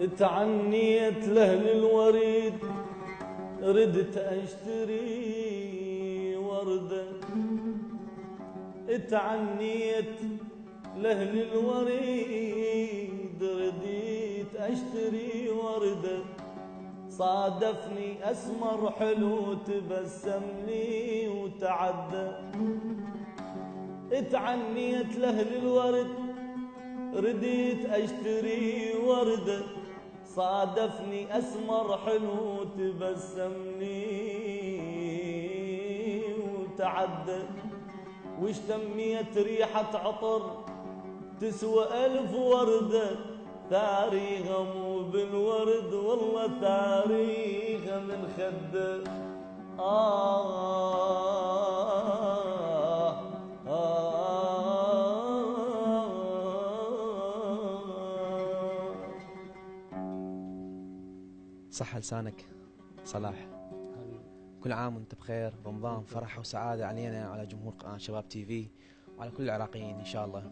تعنيت لأهل الوريد ردت أشتري وردة. تعنيت لأهل الوريد رديت أشتري وردة. صادفني أسمر حلو تبسم لي وتعدى. تعنيت لأهل الورد رديت أشتري وردة. صادفني أسمر حلو تبسم لي وتعدى. واشتميت ريحة عطر تسوى 1000 وردة. ثاريها مو بالورد والله ثاريها من خده. صح لسانك صلاح. كل عام وانت بخير. رمضان فرح وسعادة علينا وعلى جمهور قناة شباب تي في وعلى كل العراقيين إن شاء الله.